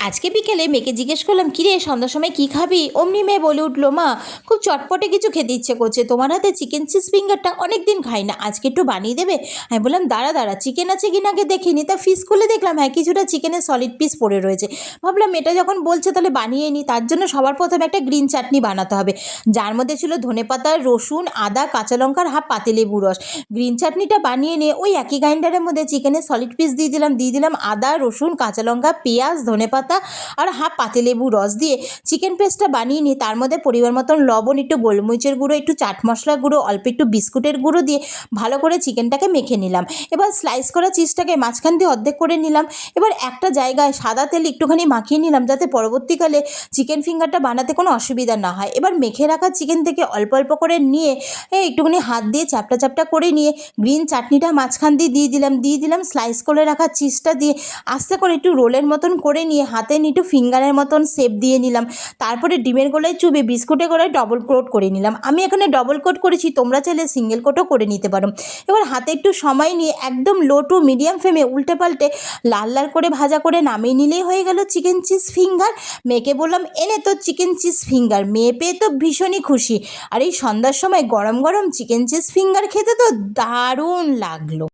আজকে বিকেলে মেয়েকে জিজ্ঞেস করলাম, কিরে সন্ধ্যার সময় কী খাবি? অমনি মেয়ে বলে উঠলো, মা খুব চটপটে কিছু খেতে ইচ্ছে করছে, তোমার হাতে চিকেন চিজ ফিঙ্গারটা অনেক দিন খাই না, আজকে একটু বানিয়ে দেবে? আমি বললাম, দাঁড়া দাঁড়া, চিকেন আছে কিনা আগে দেখিনি। তা ফিস খুলে দেখলাম হ্যাঁ কিছুটা চিকেনের সলিড পিস পড়ে রয়েছে। ভাবলাম এটা যখন বলছে তাহলে বানিয়ে নিই। তার জন্য সবার প্রথমে একটা গ্রিন চাটনি বানাতে হবে, যার মধ্যে ছিল ধনেপাতা, রসুন, আদা, কাঁচা লঙ্কার হাফ পাতিলেবু রস। গ্রিন চাটনিটা বানিয়ে নিয়ে ওই একই গ্রাইন্ডারের মধ্যে চিকেনের সলিড পিস দিয়ে দিলাম আদা, রসুন, কাঁচা লঙ্কা, পেঁয়াজ, ধনেপাতা আর হাফ পাতিলেবু রস দিয়ে চিকেন পেস্টটা বানিয়ে নিই। তার মধ্যে পরিমাণ মতন লবণ, একটু গোলমরিচের গুঁড়ো, একটু চাট মশলার গুঁড়ো, অল্প একটু বিস্কুটের গুঁড়ো দিয়ে ভালো করে চিকেনটাকে মেখে নিলাম। এবার স্লাইস করা চিজটাকে মাঝখান দিয়ে অর্ধেক করে নিলাম। এবার একটা জায়গায় সাদা তেল একটুখানি মাখিয়ে নিলাম, যাতে পরবর্তীকালে চিকেন ফিঙ্গারটা বানাতে কোনো অসুবিধা না হয়। এবার মেখে রাখা চিকেন থেকে অল্প অল্প করে নিয়ে একটুখানি হাত দিয়ে চ্যাপটা চ্যাপটা করে নিয়ে গ্রিন চাটনিটা মাঝখান দিয়ে দিয়ে দিলাম স্লাইস করে রাখা চিজটা দিয়ে আস্তে করে একটু রোলের মতন করে নিয়ে হাতে নিয়ে একটু ফিঙ্গারের মতন শেপ দিয়ে নিলাম। তারপরে ডিমের গোলায় চুবে বিস্কুটের গোলায় ডবল কোট করে নিলাম। আমি এখানে ডবল কোট করেছি, তোমরা চাইলে সিঙ্গেল কোটও করে নিতে পারো। এবার হাতে একটু সময় নিয়ে একদম লো টু মিডিয়াম ফ্লেমে উল্টে পাল্টে লাল লাল করে ভাজা করে নামিয়ে নিলেই হয়ে গেল চিকেন চিজ ফিঙ্গার। মেয়েকে বললাম, এনে তো চিকেন চিজ ফিঙ্গার। মেয়ে পেয়ে তো ভীষণই খুশি। আর এই সন্ধ্যার সময় গরম গরম চিকেন চিজ ফিঙ্গার খেতে তো দারুণ লাগলো।